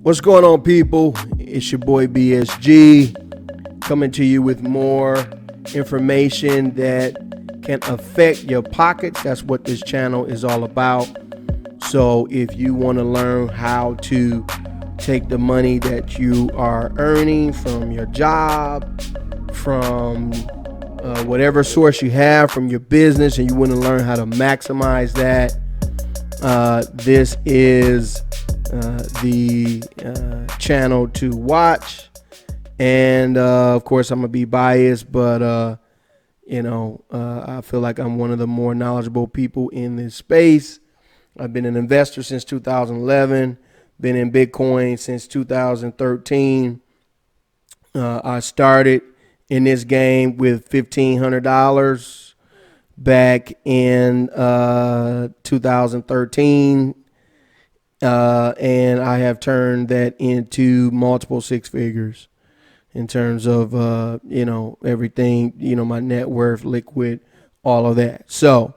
What's going on, people? It's your boy BSG coming to you with more information that can affect your pockets. That's what this channel is all about. So if you want to learn how to take the money that you are earning from your job, from whatever source you have from your business, and you want to learn how to maximize that, this is the channel to watch. And of course, I'm gonna be biased, but I feel like I'm one of the more knowledgeable people in this space. I've been an investor since 2011, been in Bitcoin since 2013. I started in this game with $1,500 back in 2013. And I have turned that into multiple six figures in terms of, everything, my net worth, liquid, all of that. So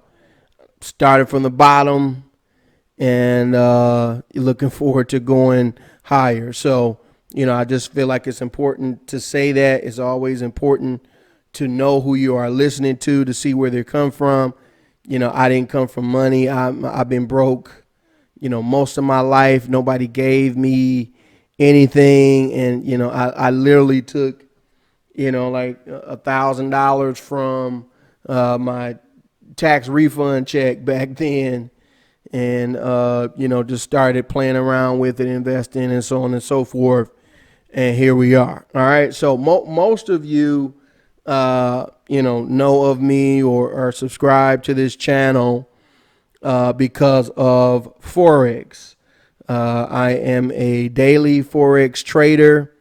started from the bottom and looking forward to going higher. So, I just feel like it's important to say that. It's always important to know who you are listening to see where they come from. I didn't come from money. I've been broke, most of my life. Nobody gave me anything. And, I literally took, like $1,000 from my tax refund check back then. And, just started playing around with it, investing and so on and so forth. And here we are. All right. So most of you, know of me or are subscribed to this channel because of Forex. I am a daily Forex trader.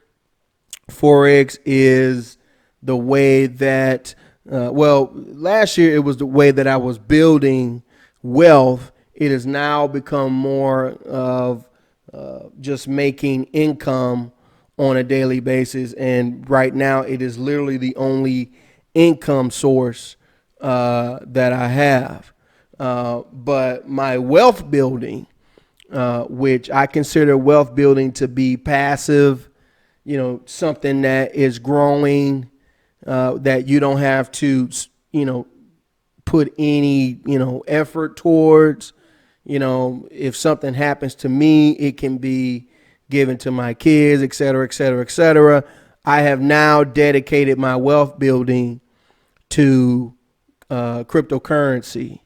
Forex is the way that, last year it was the way that I was building wealth. It has now become more of just making income on a daily basis. And right now it is literally the only income source that I have. But my wealth building, which I consider wealth building to be passive, something that is growing, that you don't have to, put any, effort towards. If something happens to me, it can be given to my kids, et cetera, et cetera, et cetera. I have now dedicated my wealth building to cryptocurrency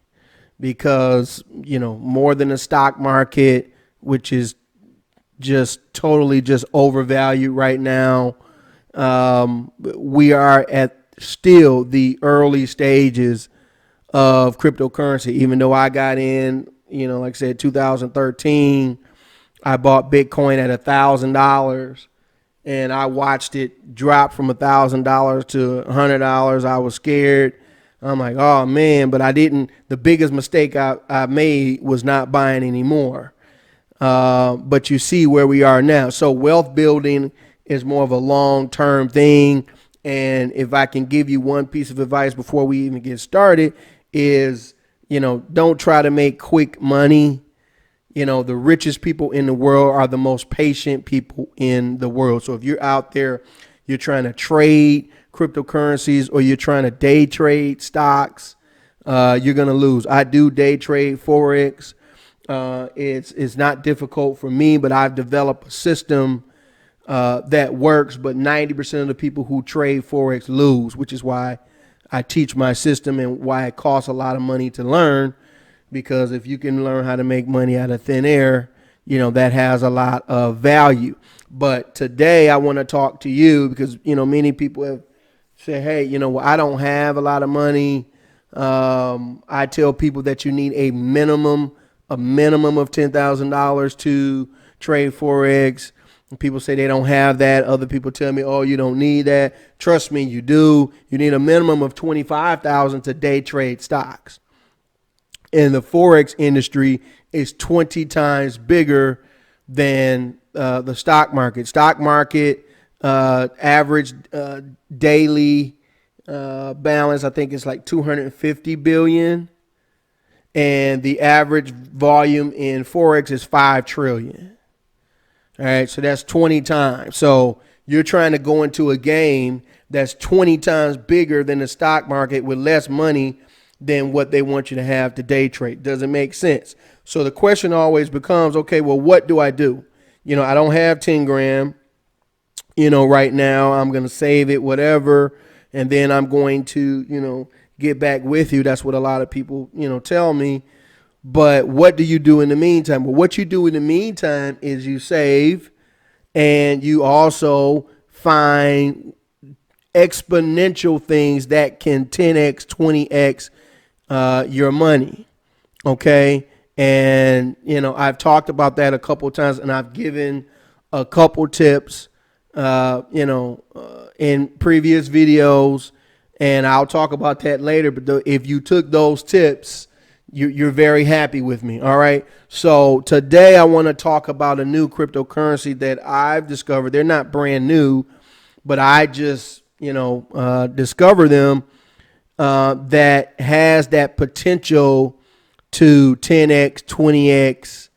because, more than the stock market, which is just totally just overvalued right now. We are at still the early stages of cryptocurrency, even though I got in, like I said, 2013. I bought Bitcoin at $1,000 and I watched it drop from $1,000 to $100. I was scared. I'm like, oh man, but I didn't. The biggest mistake I made was not buying anymore. But you see where we are now. So wealth building is more of a long-term thing. And if I can give you one piece of advice before we even get started is, don't try to make quick money. The richest people in the world are the most patient people in the world. So if you're out there, you're trying to trade cryptocurrencies or you're trying to day trade stocks, you're going to lose. I do day trade Forex. It's not difficult for me, but I've developed a system that works. But 90% of the people who trade Forex lose, which is why I teach my system and why it costs a lot of money to learn. Because if you can learn how to make money out of thin air, that has a lot of value. But today I want to talk to you because, many people have said, hey, I don't have a lot of money. I tell people that you need a minimum of $10,000 to trade Forex. And people say they don't have that. Other people tell me, oh, you don't need that. Trust me, you do. You need a minimum of $25,000 to day trade stocks. And the Forex industry is 20 times bigger than the stock market. Stock market average daily balance, I think it's like 250 billion. And the average volume in Forex is 5 trillion. All right, so that's 20 times. So you're trying to go into a game that's 20 times bigger than the stock market with less money than what they want you to have to day trade. Doesn't make sense. So the question always becomes, okay, well, what do I do? I don't have 10 grand, right now. I'm going to save it, whatever. And then I'm going to, get back with you. That's what a lot of people, tell me. But what do you do in the meantime? Well, what you do in the meantime is you save, and you also find exponential things that can 10x, 20x your money. Okay. And, I've talked about that a couple of times, and I've given a couple tips, in previous videos, and I'll talk about that later. But if you took those tips, you're very happy with me. All right. So today I want to talk about a new cryptocurrency that I've discovered. They're not brand new, but I just, discover them that has that potential to 10x, 20x,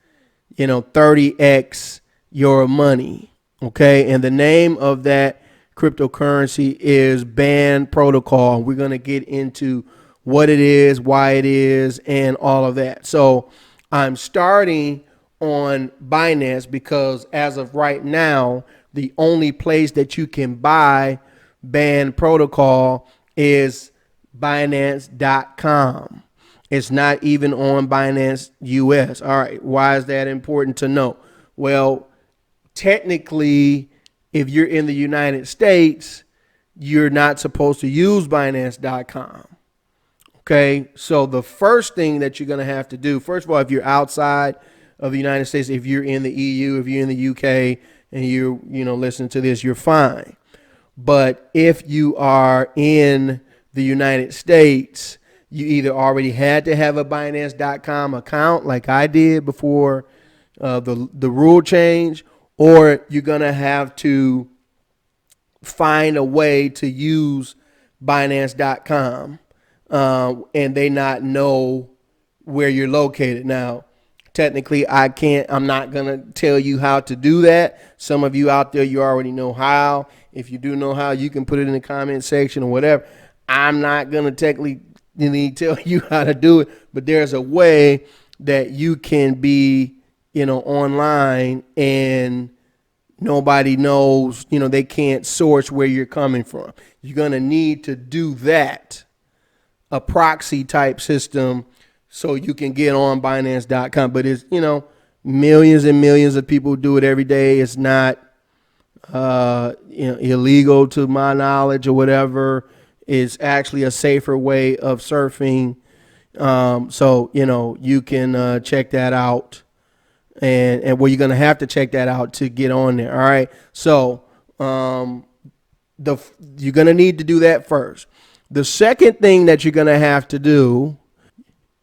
30x your money. Okay. And the name of that cryptocurrency is Band Protocol. We're going to get into what it is, why it is, and all of that. So I'm starting on Binance because as of right now, the only place that you can buy Band Protocol is Binance.com. It's not even on Binance US. All right. Why is that important to know? Well, technically, if you're in the United States, you're not supposed to use Binance.com. Okay. So the first thing that you're going to have to do, first of all, if you're outside of the United States, if you're in the EU, if you're in the UK, and you're, listening to this, you're fine. But if you are in the United States, you either already had to have a Binance.com account like I did before the rule change, or you're going to have to find a way to use Binance.com and they not know where you're located. Now, technically, I'm not going to tell you how to do that. Some of you out there, you already know how. If you do know how, you can put it in the comment section or whatever. I'm not going to technically tell you how to do it, but there's a way that you can be, online and nobody knows, they can't source where you're coming from. You're going to need to do that, a proxy type system, so you can get on Binance.com. But it's, millions and millions of people do it every day. It's not, illegal to my knowledge or whatever. It's actually a safer way of surfing. So, you can check that out. And well, you're going to have to check that out to get on there. All right. So you're going to need to do that first. The second thing that you're going to have to do,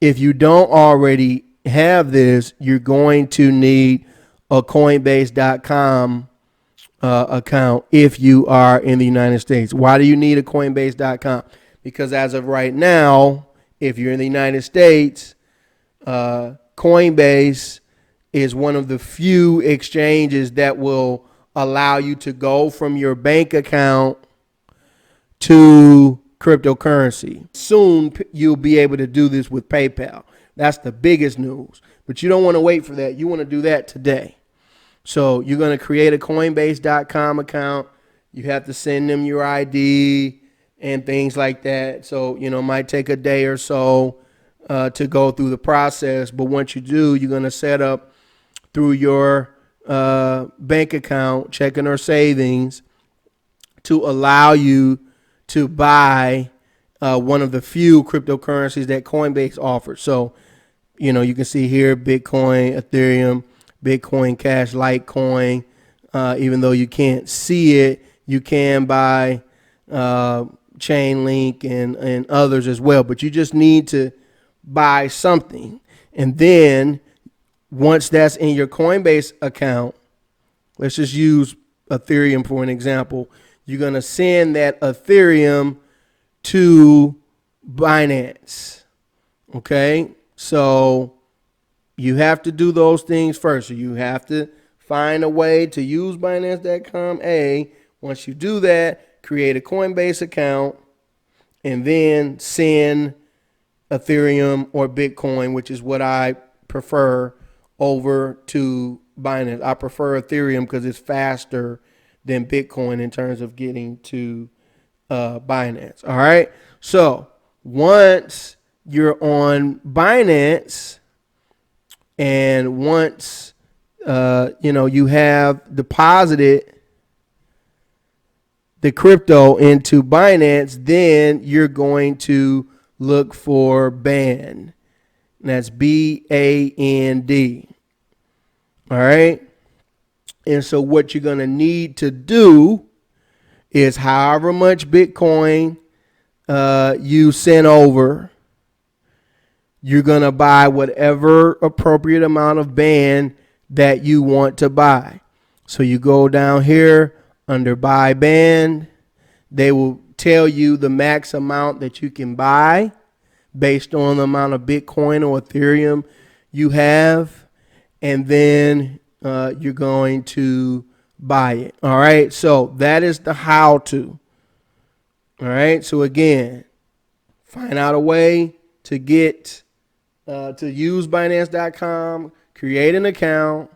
if you don't already have this, you're going to need a Coinbase.com account if you are in the United States. Why do you need a Coinbase.com? Because as of right now, if you're in the United States, Coinbase is one of the few exchanges that will allow you to go from your bank account to cryptocurrency. Soon you'll be able to do this with PayPal. That's the biggest news. But you don't want to wait for that. You want to do that today. So you're going to create a Coinbase.com account. You have to send them your ID and things like that. So, it might take a day or so to go through the process. But once you do, you're going to set up through your bank account, checking or savings, to allow you to buy one of the few cryptocurrencies that Coinbase offers. So, you can see here Bitcoin, Ethereum, Bitcoin Cash, Litecoin. Even though you can't see it, you can buy Chainlink and others as well. But you just need to buy something. And then once that's in your Coinbase account, let's just use Ethereum for an example. You're going to send that Ethereum to Binance. Okay. So you have to do those things first. So you have to find a way to use Binance.com. Once you do that, create a Coinbase account and then send Ethereum or Bitcoin, which is what I prefer, over to Binance. I prefer Ethereum because it's faster than Bitcoin in terms of getting to Binance. All right. So once you're on Binance and once you have deposited the crypto into Binance, then you're going to look for BAND. That's BAND. All right. And so what you're going to need to do is however much Bitcoin you send over, you're going to buy whatever appropriate amount of BAND that you want to buy. So you go down here under buy BAND. They will tell you the max amount that you can buy based on the amount of Bitcoin or Ethereum you have. And then you're going to buy it. All right. So that is the how to. All right. So again, find out a way to get to use Binance.com, create an account,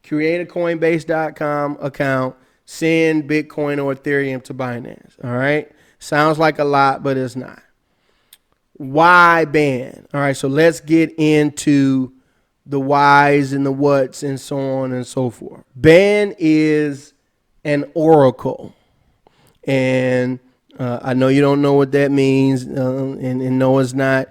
create a Coinbase.com account, send Bitcoin or Ethereum to Binance. All right. Sounds like a lot, but it's not. Why BAND? All right. So let's get into the whys and the whats and so on and so forth. BAND is an oracle. And I know you don't know what that means. And no, it's not.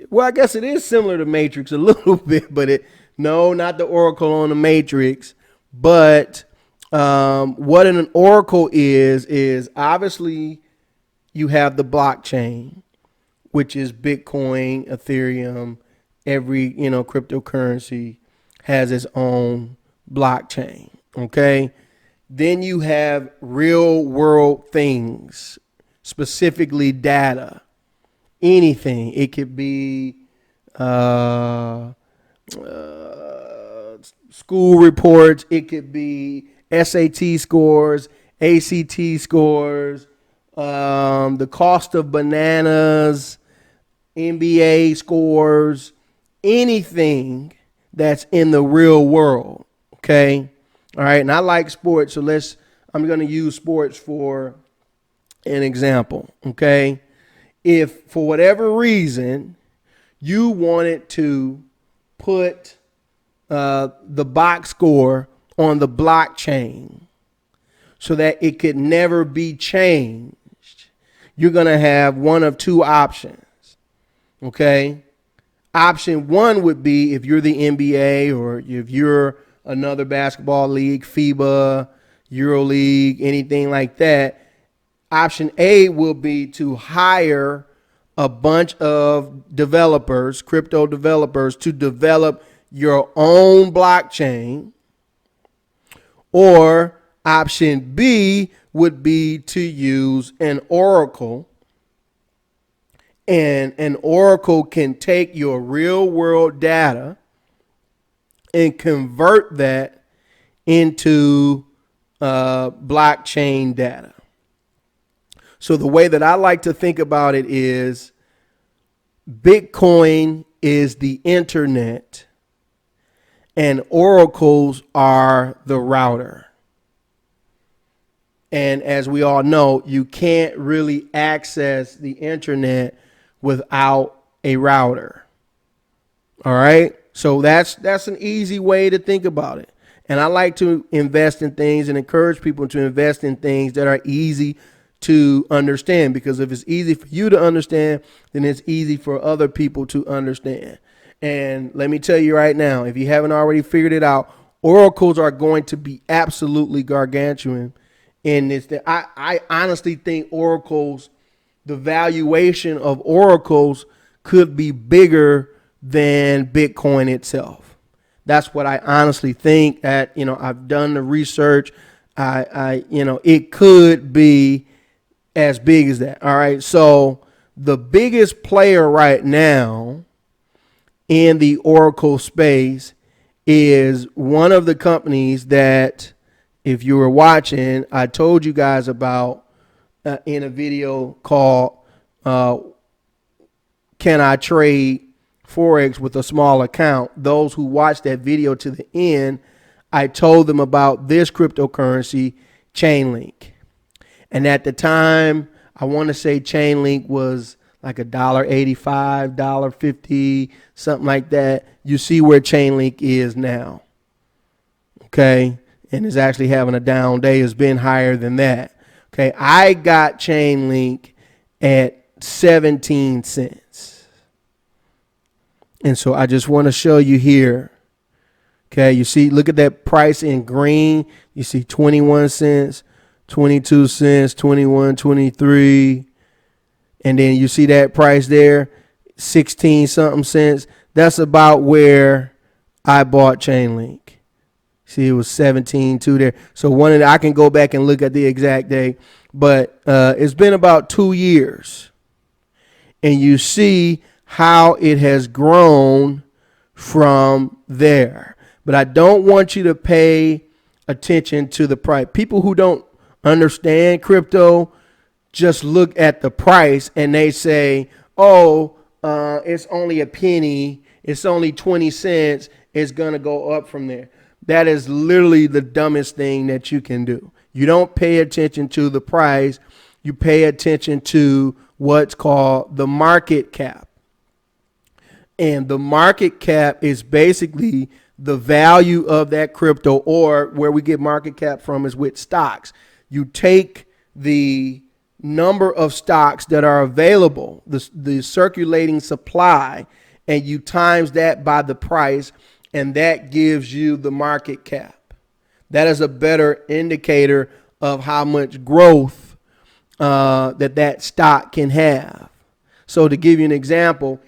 Well, I guess it is similar to Matrix a little bit, but no, not the oracle on the Matrix. But what an oracle is obviously you have the blockchain, which is Bitcoin, Ethereum. Every cryptocurrency has its own blockchain. Okay. Then you have real world things, specifically data. Anything. It could be school reports. It could be SAT scores, ACT scores, the cost of bananas, NBA scores, anything that's in the real world. Okay. All right. And I like sports. So I'm going to use sports for an example. Okay. If for whatever reason you wanted to put the box score on the blockchain so that it could never be changed, you're going to have one of two options. Okay. Option one would be if you're the NBA or if you're another basketball league, FIBA, EuroLeague, anything like that. Option A will be to hire a bunch of developers, crypto developers, to develop your own blockchain. Or option B would be to use an oracle. And an oracle can take your real world data and convert that into blockchain data. So the way that I like to think about it is Bitcoin is the internet and oracles are the router. And as we all know, you can't really access the internet without a router. All right. So that's an easy way to think about it. And I like to invest in things and encourage people to invest in things that are easy to understand, because if it's easy for you to understand, then it's easy for other people to understand. And let me tell you right now, if you haven't already figured it out, oracles are going to be absolutely gargantuan in this. I honestly think oracles, the valuation of oracles could be bigger than Bitcoin itself. That's what I honestly think. That, I've done the research. It could be as big as that. All right. So the biggest player right now in the oracle space is one of the companies that, if you were watching, I told you guys about in a video called Can I Trade Forex with a Small Account? Those who watched that video to the end, I told them about this cryptocurrency, Chainlink. And at the time, I want to say Chainlink was like $1.85, $1.50, something like that. You see where Chainlink is now. Okay. And it's actually having a down day. It's been higher than that. Okay. I got Chainlink at 17 cents. And so I just want to show you here. Okay. You see, look at that price in green. You see 21 cents, 22 cents, 21, 23. And then you see that price there, 16 something cents. That's about where I bought Chainlink. See, it was 17.2 there. So I can go back and look at the exact day, but it's been about 2 years. And you see how it has grown from there. But I don't want you to pay attention to the price. People who don't understand crypto just look at the price and they say, oh, it's only a penny. It's only 20 cents. It's going to go up from there. That is literally the dumbest thing that you can do. You don't pay attention to the price. You pay attention to what's called the market cap. And the market cap is basically the value of that crypto, or where we get market cap from is with stocks. You take the number of stocks that are available, the circulating supply, and you times that by the price, and that gives you the market cap. That is a better indicator of how much growth that stock can have. So to give you an example,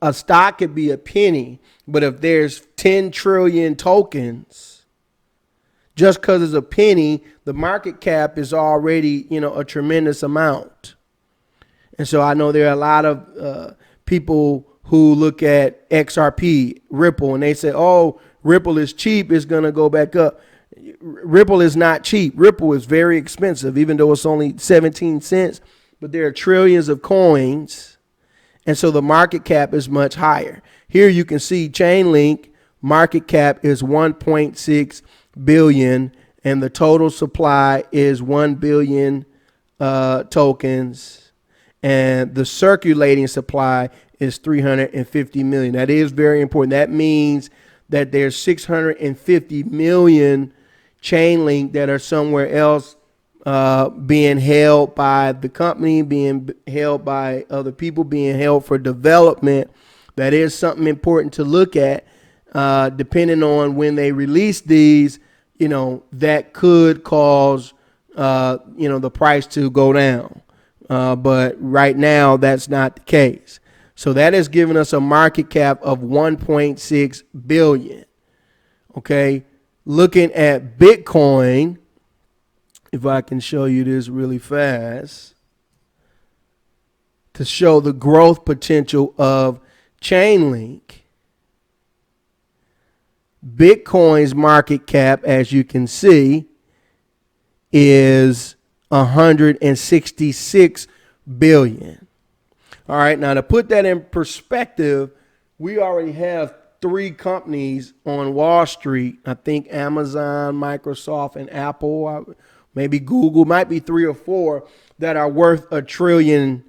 a stock could be a penny, but if there's 10 trillion tokens, just because it's a penny, the market cap is already, a tremendous amount. And so I know there are a lot of people who look at XRP, Ripple, and they say, oh, Ripple is cheap, it's going to go back up. Ripple is not cheap. Ripple is very expensive, even though it's only 17 cents. But there are trillions of coins, and so the market cap is much higher. Here you can see Chainlink market cap is 1.6 billion, and the total supply is 1 billion tokens, and the circulating supply is 350 million. That is very important. That means that there's 650 million Chainlink that are somewhere else being held by the company, being held by other people, being held for development. That is something important to look at. Depending on when they release these, that could cause, the price to go down. But right now, that's not the case. So that has given us a market cap of 1.6 billion. Okay. Looking at Bitcoin, if I can show you this really fast, to show the growth potential of Chainlink. Bitcoin's market cap, as you can see, is 166 billion. All right, now to put that in perspective, we already have 3 companies on Wall Street. I think Amazon, Microsoft, and Apple, maybe Google, might be 3 or 4 that are worth $1 trillion.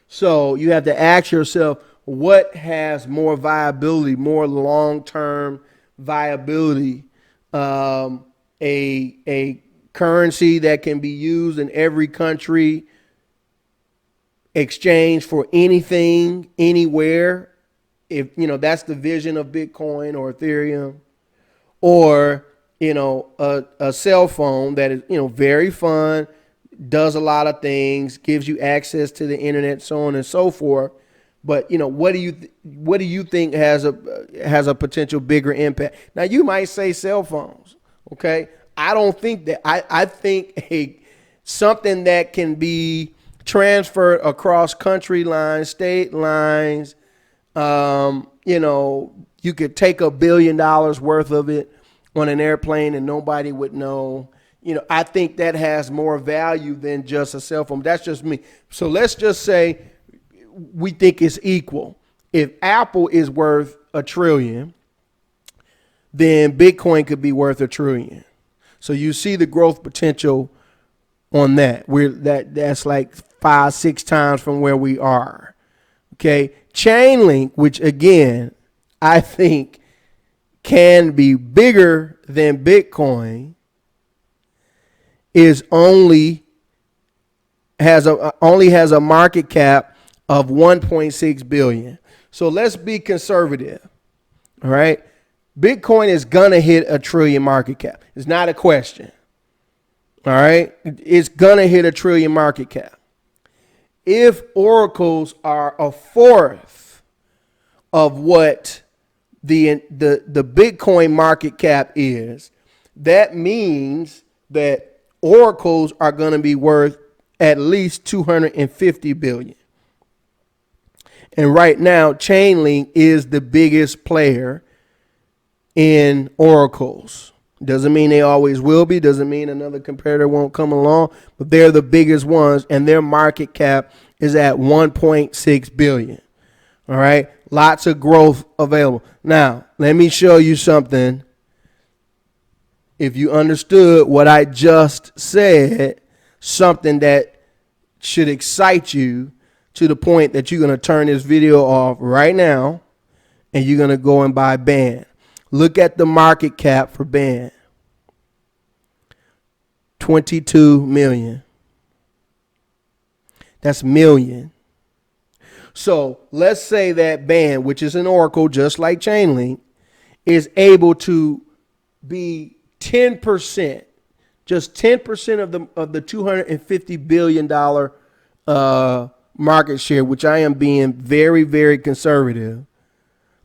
So you have to ask yourself, what has more viability, more long-term viability? A currency that can be used in every country, exchange for anything, anywhere. If that's the vision of Bitcoin or Ethereum, or a cell phone that is very fun, does a lot of things, gives you access to the internet, so on and so forth. But what do you think has a potential bigger impact? Now you might say cell phones. Okay, I don't think that. I think something that can be transferred across country lines, state lines, you could take $1 billion worth of it on an airplane and nobody would know. I think that has more value than just a cell phone. That's just me. So let's just say we think it's equal. If Apple is worth $1 trillion, then Bitcoin could be worth $1 trillion. So you see the growth potential on that. That's like 5-6 times from where we are. Okay. Chainlink, which again, I think can be bigger than Bitcoin, only has a market cap of 1.6 billion. So let's be conservative. All right. Bitcoin is going to hit $1 trillion market cap. It's not a question. All right. It's going to hit $1 trillion market cap. If oracles are a fourth of what the Bitcoin market cap is, that means that oracles are going to be worth at least 250 billion. And right now, Chainlink is the biggest player in oracles. Doesn't mean they always will be. Doesn't mean another competitor won't come along. But they're the biggest ones, and their market cap is at 1.6 billion. All right. Lots of growth available. Now, let me show you something. If you understood what I just said, something that should excite you to the point that you're going to turn this video off right now and you're going to go and buy Band. Look at the market cap for Band. 22 million. That's million. So let's say that Band, which is an oracle just like Chainlink, is able to be 10%, just 10% of the $250 billion market share, which I am being very, very conservative.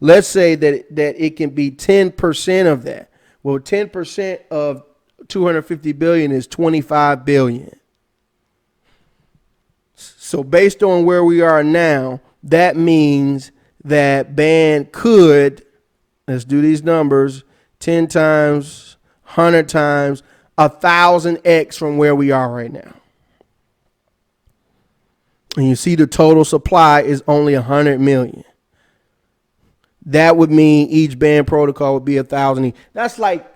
Let's say that it can be 10% of that. Well, 10% of 250 billion is 25 billion. So based on where we are now, that means that Band could, let's do these numbers, 10 times, 100 times, 1,000x from where we are right now. And you see the total supply is only 100 million. That would mean each Band protocol would be 1,000 each. That's like,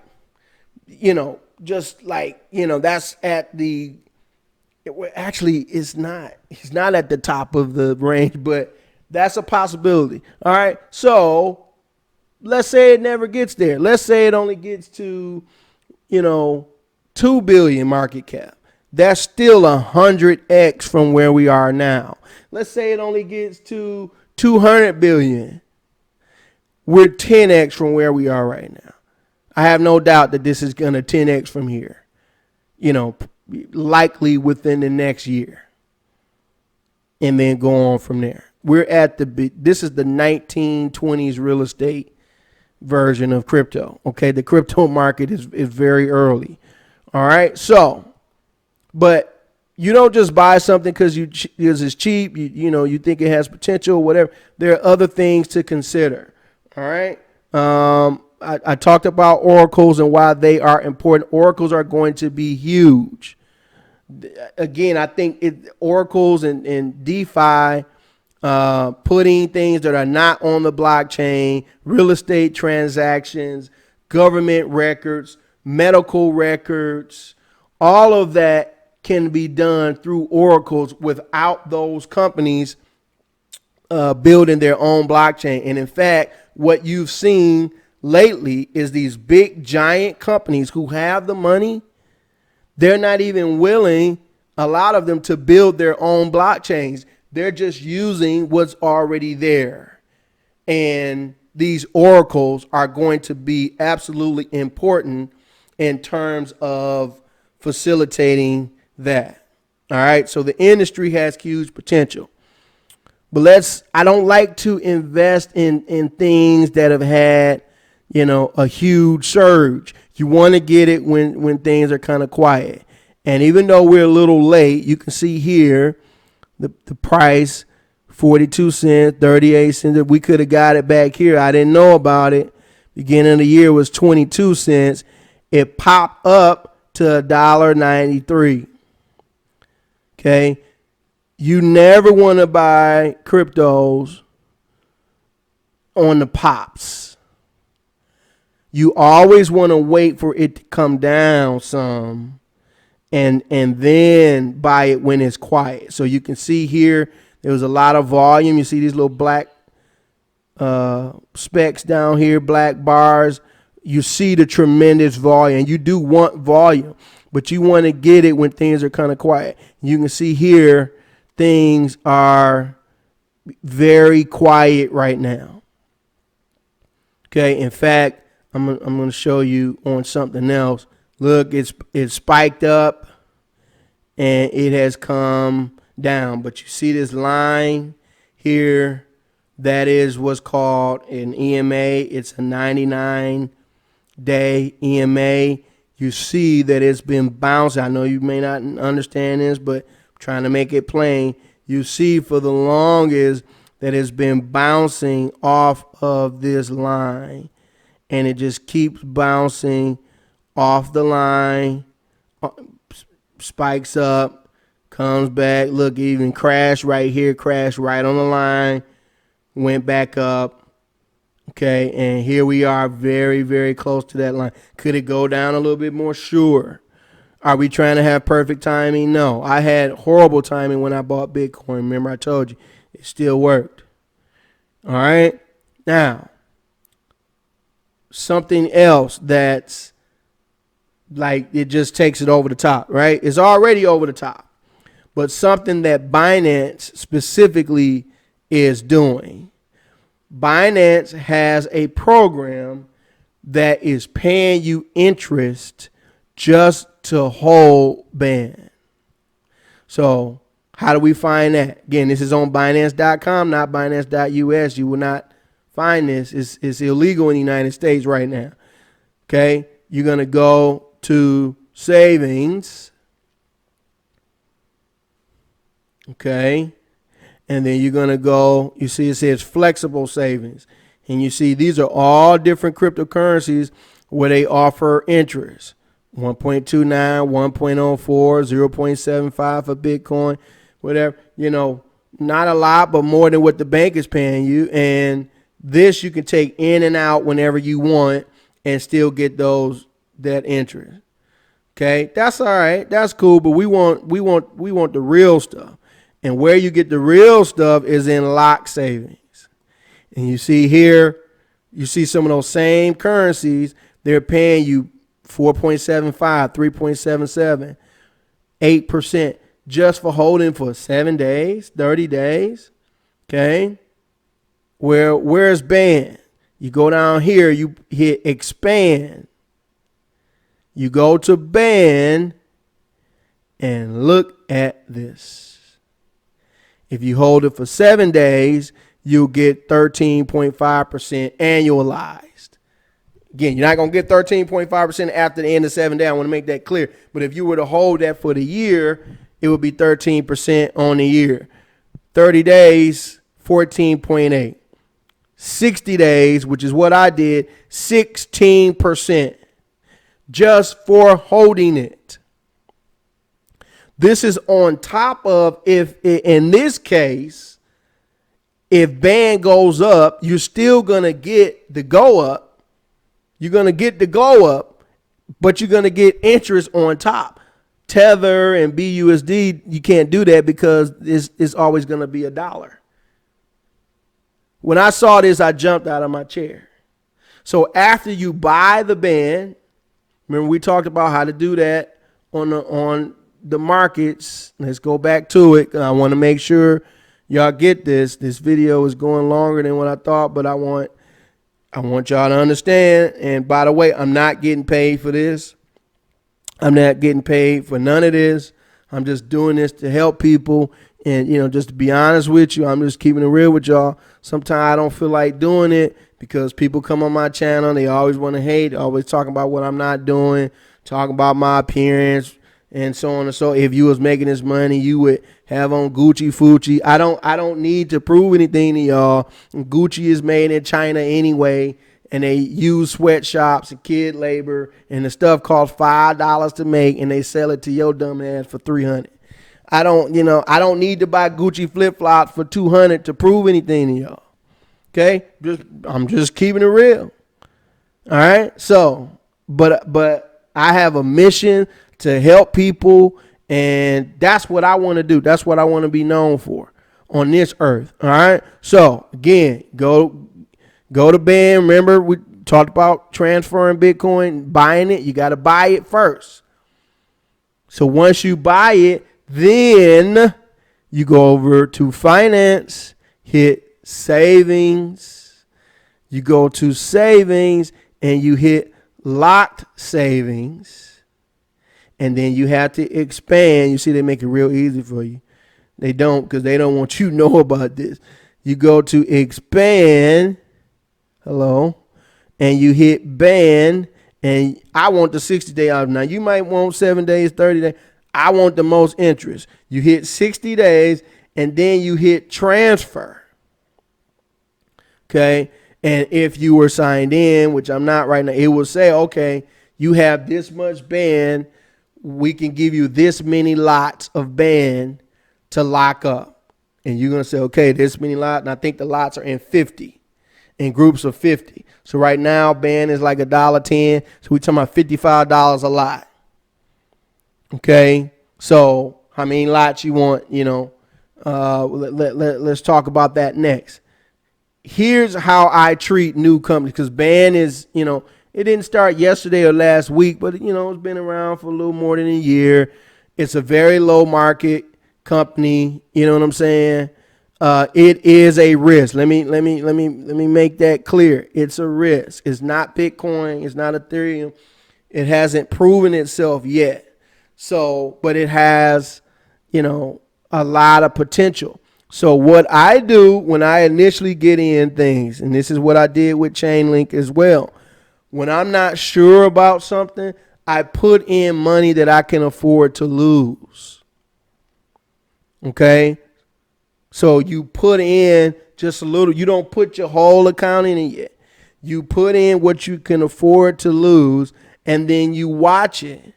just like, that's at the, actually it's not at the top of the range, but that's a possibility. All right. So let's say it never gets there. Let's say it only gets to, 2 billion market cap. That's still 100x from where we are now. Let's say it only gets to 200 billion. We're 10x from where we are right now. I have no doubt that this is going to 10x from here, likely within the next year, and then go on from there. We're at this is the 1920s real estate version of crypto. Okay. The crypto market is very early. All right. So, but you don't just buy something because it's cheap. You think it has potential, whatever. There are other things to consider. All right. I talked about oracles and why they are important. Oracles are going to be huge. Again, I think oracles and DeFi, putting things that are not on the blockchain, real estate transactions, government records, medical records, all of that can be done through oracles without those companies building their own blockchain. And in fact, what you've seen lately is these big giant companies who have the money. They're not even willing, a lot of them, to build their own blockchains. They're just using what's already there. And these oracles are going to be absolutely important in terms of facilitating that. All right. So the industry has huge potential. But I don't like to invest in things that have had, a huge surge. You want to get it when things are kind of quiet. And even though we're a little late, you can see here the price 42 cents, 38 cents. We could have got it back here. I didn't know about it. Beginning of the year was 22 cents. It popped up to $1.93. Okay. You never want to buy cryptos on the pops. You always want to wait for it to come down some and then buy it when it's quiet. So you can see here there was a lot of volume. You see these little black specks down here, black bars. You see the tremendous volume. You do want volume, but you want to get it when things are kind of quiet. You can see here things are very quiet right now. Okay, in fact, I'm going to show you on something else. Look, it's spiked up and it has come down. But you see this line here, that is what's called an EMA. It's a 99-day EMA. You see that it's been bouncing. I know you may not understand this, but I'm trying to make it plain. You see for the longest that it's been bouncing off of this line. And it just keeps bouncing off the line, spikes up, comes back. Look, even crashed right here, crashed right on the line, went back up. Okay, and here we are very, very close to that line. Could it go down a little bit more? Sure. Are we trying to have perfect timing? No. I had horrible timing when I bought Bitcoin. Remember I told you, it still worked. All right, now, something else that's like it just takes it over the top, right? It's already over the top. But something that Binance specifically is doing. Binance has a program that is paying you interest just to hold BAN. So how do we find that? Again, this is on Binance.com, not Binance.us. You will not find this. It's illegal in the United States right now. Okay, you're going to go to savings. Okay, and then you're going to go, you see it says flexible savings. And you see these are all different cryptocurrencies where they offer interest. 1.29, 1.04, 0.75 for Bitcoin, whatever. You know, not a lot, but more than what the bank is paying you. And this you can take in and out whenever you want and still get that interest. Okay, that's all right. That's cool, but we want the real stuff. And where you get the real stuff is in lock savings. And you see here, you see some of those same currencies, they're paying you 4.75, 3.77, 8% just for holding for 7 days, 30 days. Okay. Where's BAN? You go down here, you hit expand. You go to BAN and look at this. If you hold it for 7 days, you'll get 13.5% annualized. Again, you're not going to get 13.5% after the end of 7 days. I want to make that clear. But if you were to hold that for the year, it would be 13% on the year. 30 days, 14.8. 60 days, which is what I did, 16% just for holding it. This is on top of, if in this case, if BAN goes up, you're still going to get the go up. You're going to get the go up, but you're going to get interest on top. Tether and BUSD, you can't do that because it's always going to be $1. When I saw this, I jumped out of my chair. So after you buy the BAN, remember we talked about how to do that on the markets. Let's go back to it. I want to make sure y'all get this. This video is going longer than what I thought, but I want y'all to understand. And by the way, I'm not getting paid for this. I'm not getting paid for none of this. I'm just doing this to help people. And, just to be honest with you, I'm just keeping it real with y'all. Sometimes I don't feel like doing it because people come on my channel. They always want to hate, always talking about what I'm not doing, talking about my appearance, and so on and so. If you was making this money, you would have on Gucci Fucci. I don't need to prove anything to y'all. Gucci is made in China anyway, and they use sweatshops and kid labor, and the stuff costs $5 to make, and they sell it to your dumb ass for $300. I don't need to buy Gucci flip flops for $200 to prove anything to y'all. Okay, I'm just keeping it real. All right, so but I have a mission to help people, and that's what I want to do. That's what I want to be known for on this earth. All right, so again, go to BAN. Remember, we talked about transferring Bitcoin, buying it. You got to buy it first. So once you buy it, then you go over to finance, hit savings. You go to savings and you hit locked savings. And then you have to expand. You see, they make it real easy for you. They don't, because they don't want you to know about this. You go to expand. Hello. And you hit ban. And I want the 60-day option. Now, you might want 7 days, 30 days. I want the most interest. You hit 60 days, and then you hit transfer. Okay. And if you were signed in, which I'm not right now, it will say, okay, you have this much ban. We can give you this many lots of ban to lock up. And you're going to say, okay, this many lots. And I think the lots are in 50, in groups of 50. So right now, ban is like $1.10. So we're talking about $55 a lot. Okay. So how many lots you want, let's talk about that next. Here's how I treat new companies, because BAN is, it didn't start yesterday or last week, but, it's been around for a little more than a year. It's a very low market company. You know what I'm saying? It is a risk. Let me make that clear. It's a risk. It's not Bitcoin. It's not Ethereum. It hasn't proven itself yet. So, but it has, a lot of potential. So what I do when I initially get in things, and this is what I did with Chainlink as well. When I'm not sure about something, I put in money that I can afford to lose. Okay? So you put in just a little. You don't put your whole account in it yet. You put in what you can afford to lose, and then you watch it.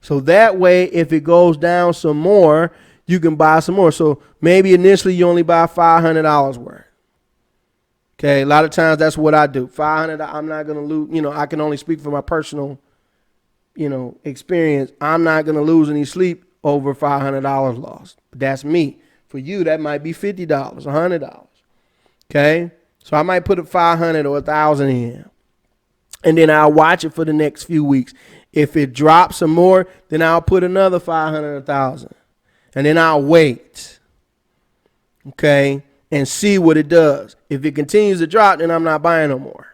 So that way, if it goes down some more, you can buy some more. So maybe initially you only buy $500 worth. Okay, a lot of times that's what I do. $500, I'm not going to lose. I can only speak for my personal, experience. I'm not going to lose any sleep over $500 lost. But that's me. For you, that might be $50, $100. Okay, so I might put a 500 or 1,000 in, and then I'll watch it for the next few weeks. If it drops some more, then I'll put another 500, 1,000. And then I'll wait, okay, and see what it does. If it continues to drop, then I'm not buying no more.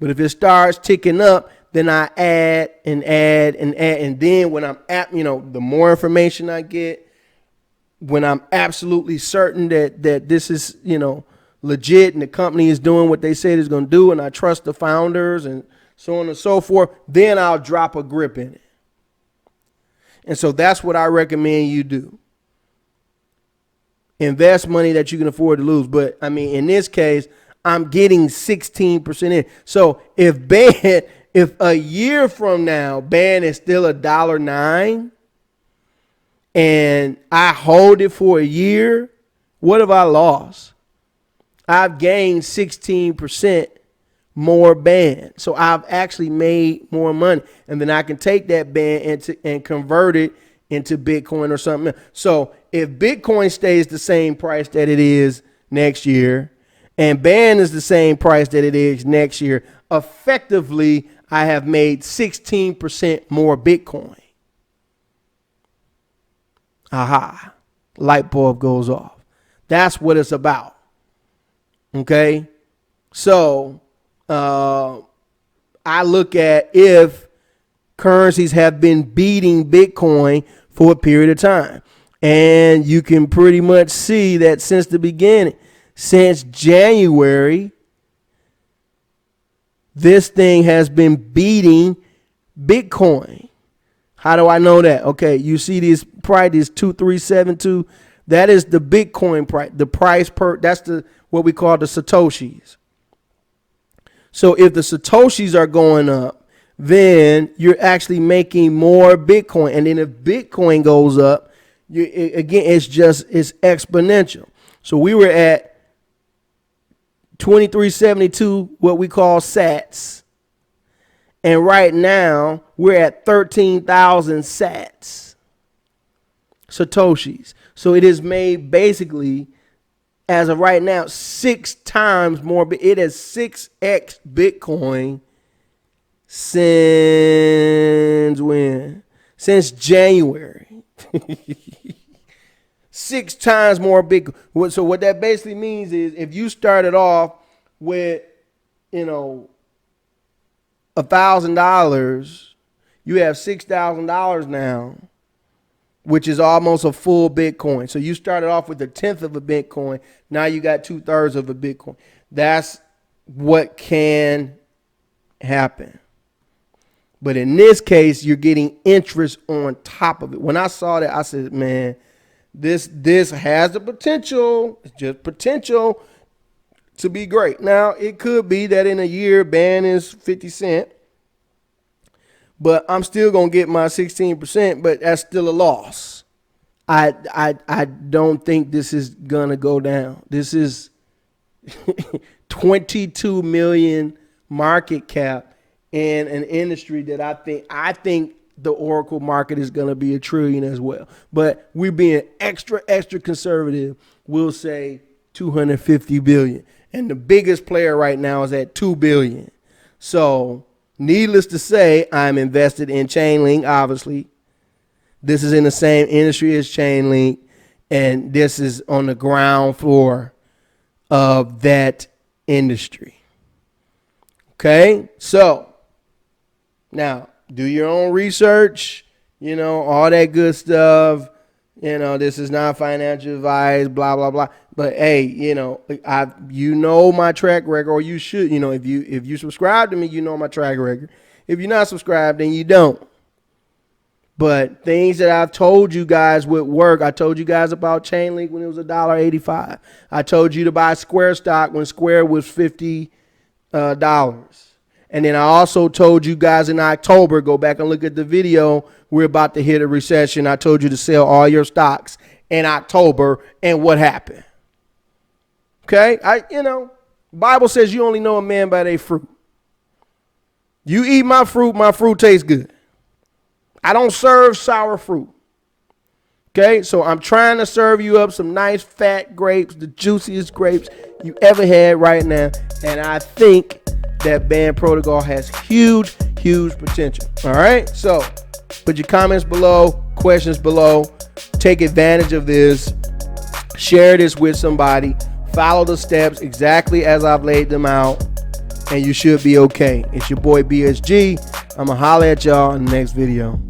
But if it starts ticking up, then I add and add and add. And then when I'm at, the more information I get, when I'm absolutely certain that this is, legit and the company is doing what they said it's going to do, and I trust the founders and so on and so forth, then I'll drop a grip in it. And so that's what I recommend you do. Invest money that you can afford to lose. But in this case, I'm getting 16% in. So if a year from now, BAN is still $1.09 and I hold it for a year, what have I lost? I've gained 16% more BAN. So I've actually made more money. And then I can take that BAN and convert it into Bitcoin or something else. So if Bitcoin stays the same price that it is next year, and BAN is the same price that it is next year, effectively I have made 16% more Bitcoin. Aha. Light bulb goes off. That's what it's about. Okay. So I look at if currencies have been beating Bitcoin for a period of time. And you can pretty much see that since the beginning, since January, this thing has been beating Bitcoin. How do I know that? Okay, you see this price is 2372. That is the Bitcoin price. The price per, that's the what we call the Satoshis. So if the Satoshis are going up, then you're actually making more Bitcoin. And then if Bitcoin goes up, again, it's exponential. So we were at 2372, what we call sats. And right now we're at 13,000 sats, Satoshis. So it is made basically, as of right now, 6 times more. It is 6x Bitcoin since when? Since January. 6 times more Bitcoin. So what that basically means is if you started off with, $1,000, you have $6,000 now, which is almost a full Bitcoin. So you started off with 1/10 of a Bitcoin. Now you got 2/3 of a Bitcoin. That's what can happen. But in this case, you're getting interest on top of it. When I saw that, I said, man, this has the potential, it's just potential to be great. Now, it could be that in a year, ban is 50 cents. But I'm still going to get my 16%, but that's still a loss. I don't think this is going to go down. This is 22 million market cap in an industry that I think the Oracle market is going to be $1 trillion as well. But we're being extra conservative. We'll say 250 billion. And the biggest player right now is at 2 billion. So needless to say, I'm invested in Chainlink, obviously. This is in the same industry as Chainlink, and this is on the ground floor of that industry. Okay? So, now, do your own research, all that good stuff. This is not financial advice, blah, blah, blah. But hey, my track record, or you should, if you subscribe to me, my track record. If you're not subscribed, then you don't. But things that I've told you guys would work. I told you guys about Chainlink when it was $1.85. I told you to buy Square stock when Square was $50. And then I also told you guys in October, go back and look at the video, we're about to hit a recession. I told you to sell all your stocks in October, and what happened? Okay, Bible says you only know a man by their fruit. You eat my fruit tastes good. I don't serve sour fruit. Okay, so I'm trying to serve you up some nice fat grapes, the juiciest grapes you ever had right now. And I think that Band Protocol has huge potential. All right, so put your comments below, questions below. Take advantage of this. Share this with somebody. Follow the steps exactly as I've laid them out, and you should be okay. It's your boy BSG. I'm going to holler at y'all in the next video.